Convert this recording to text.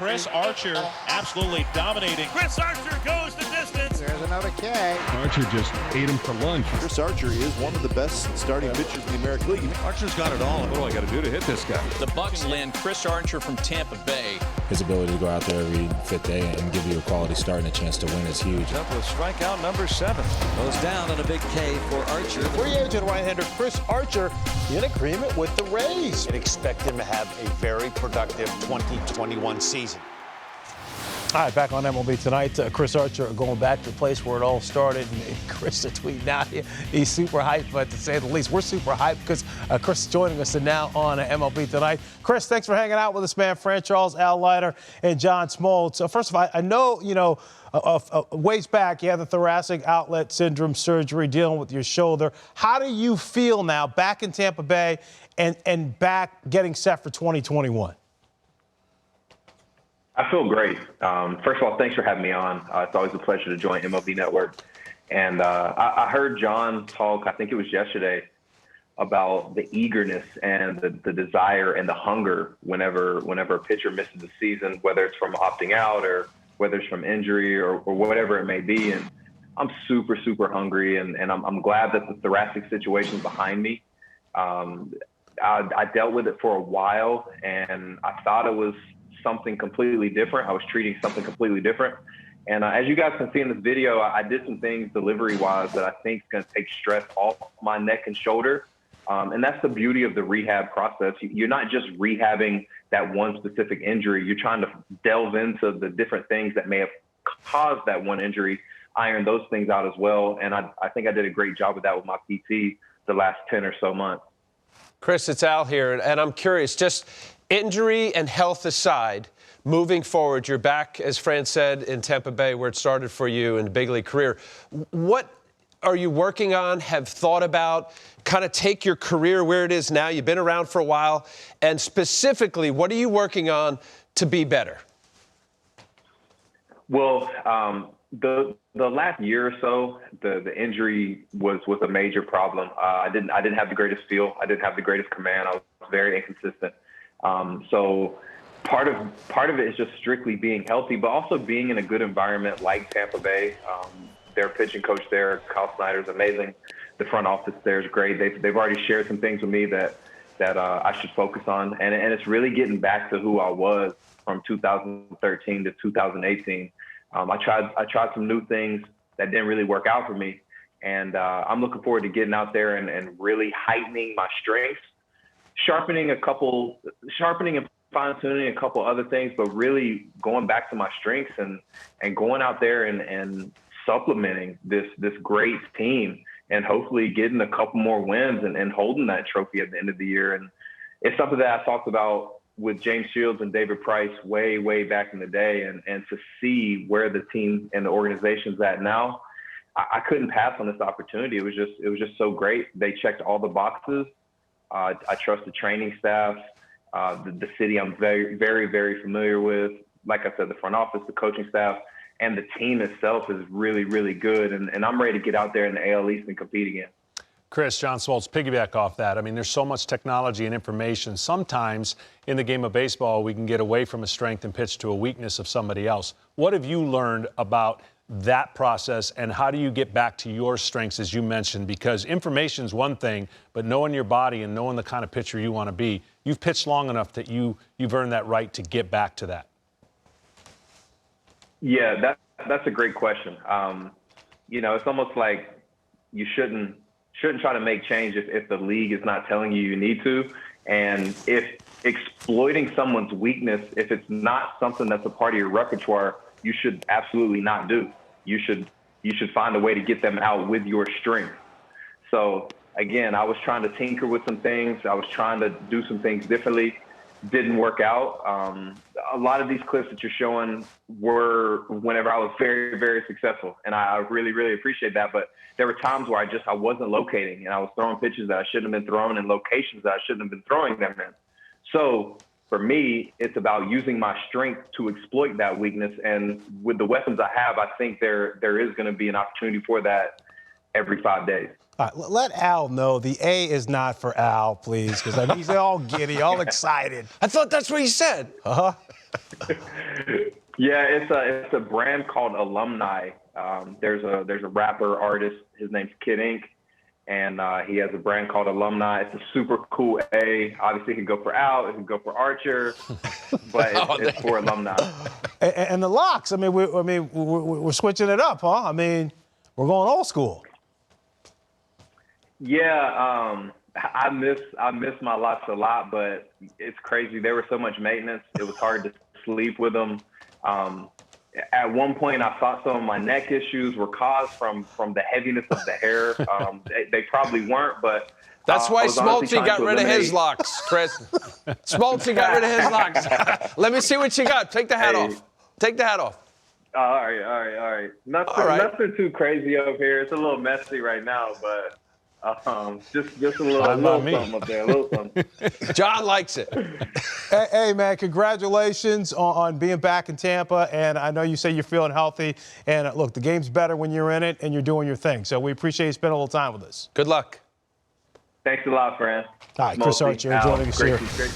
Chris Archer absolutely dominating. Chris Archer goes the distance. There's another K. Archer just ate him for lunch. Chris Archer is one of the best starting pitchers in the American League. Archer's got it all. What do I got to do to hit this guy? The Bucks land Chris Archer from Tampa Bay. His ability to go out there every fifth day and give you a quality start and a chance to win is huge. Up with strikeout number 7. Goes down on a big K for Archer. Free agent right-hander Chris Archer in agreement with the Rays. And expect him to have a very productive 2021 season. All right, back on MLB Tonight. Chris Archer going back to the place where it all started. And Chris is tweeting out he's super hyped, but to say the least, we're super hyped because Chris is joining us now on MLB Tonight. Chris, thanks for hanging out with us, man. Fran Charles, Al Leiter, and John Smoltz. So first of all, I know, ways back, you had the thoracic outlet syndrome surgery dealing with your shoulder. How do you feel now back in Tampa Bay and back getting set for 2021? I feel great. First of all, thanks for having me on. It's always a pleasure to join MLB Network. And I heard John talk, I think it was yesterday, about the eagerness and the desire and the hunger whenever a pitcher misses a season, whether it's from opting out or whether it's from injury or whatever it may be. And I'm super, super hungry, and I'm glad that the thoracic situation is behind me. I dealt with it for a while, and I thought it was something completely different. I was treating something completely different. And as you guys can see in this video, I did some things delivery-wise that I think is going to take stress off my neck and shoulder. And that's the beauty of the rehab process. You're not just rehabbing that one specific injury. You're trying to delve into the different things that may have caused that one injury, iron those things out as well. And I think I did a great job of that with my PT the last 10 or so months. Chris, it's Al here, and I'm curious, just injury and health aside, moving forward, you're back, as Fran said, in Tampa Bay, where it started for you in the big league career. What are you working on, have thought about, kind of take your career where it is now? You've been around for a while. And specifically, what are you working on to be better? Well, the last year or so, the injury was a major problem. I didn't have the greatest feel. I didn't have the greatest command. I was very inconsistent. So part of it is just strictly being healthy, but also being in a good environment like Tampa Bay. Their pitching coach there, Kyle Snyder, is amazing. The front office there is great. They've already shared some things with me that I should focus on, and it's really getting back to who I was from 2013 to 2018. I tried some new things that didn't really work out for me, and I'm looking forward to getting out there and really heightening my strengths, sharpening and fine-tuning a couple other things, but really going back to my strengths and going out there and supplementing this great team and hopefully getting a couple more wins and holding that trophy at the end of the year. And it's something that I talked about with James Shields and David Price way back in the day, and to see where the team and the organization's at now, I couldn't pass on this opportunity. It was just so great. They checked all the boxes. I trust the training staff, the city I'm very familiar with. Like I said, the front office, the coaching staff, and the team itself is really good. And I'm ready to get out there in the AL East and compete again. Chris, John Smoltz, piggyback off that. I mean, there's so much technology and information. Sometimes in the game of baseball, we can get away from a strength and pitch to a weakness of somebody else. What have you learned about that process, and how do you get back to your strengths, as you mentioned? Because information's one thing, but knowing your body and knowing the kind of pitcher you want to be, you've pitched long enough that you've earned that right to get back to that. Yeah, that's a great question. It's almost like you shouldn't try to make change if the league is not telling you need to. And if exploiting someone's weakness, if it's not something that's a part of your repertoire, you should absolutely not do. You should find a way to get them out with your strength. So again, I was trying to tinker with some things. I was trying to do some things differently. Didn't work out. A lot of these clips that you're showing were whenever I was very successful, and I really appreciate that. But there were times where I wasn't locating, and I was throwing pitches that I shouldn't have been throwing in locations that I shouldn't have been throwing them in. So for me, it's about using my strength to exploit that weakness. And with the weapons I have, I think there is going to be an opportunity for that every 5 days. All right, let Al know the A is not for Al, please, because he's all giddy, all excited. I thought that's what he said. Uh-huh. Yeah, it's a brand called Alumni. There's a rapper artist. His name's Kid Ink, and he has a brand called Alumni. It's a super cool A. Obviously, it can go for Al, it can go for Archer, but it's for alumni. And the locks. I mean, we're switching it up, huh? I mean, we're going old school. Yeah, I miss my locks a lot, but it's crazy. There was so much maintenance. It was hard to sleep with them. At one point, I thought some of my neck issues were caused from the heaviness of the hair. They probably weren't, but that's why Smoltzy got rid of his locks, Chris. Smoltzy got rid of his locks. Let me see what you got. Take the hat off. Take the hat off. All right. Nothing too crazy over here. It's a little messy right now, but just a little something up there, a little something. John likes it. Hey, man, congratulations on being back in Tampa. And I know you say you're feeling healthy. And look, the game's better when you're in it and you're doing your thing. So we appreciate you spending a little time with us. Good luck. Thanks a lot, friend. All right, Chris Archer joining us here.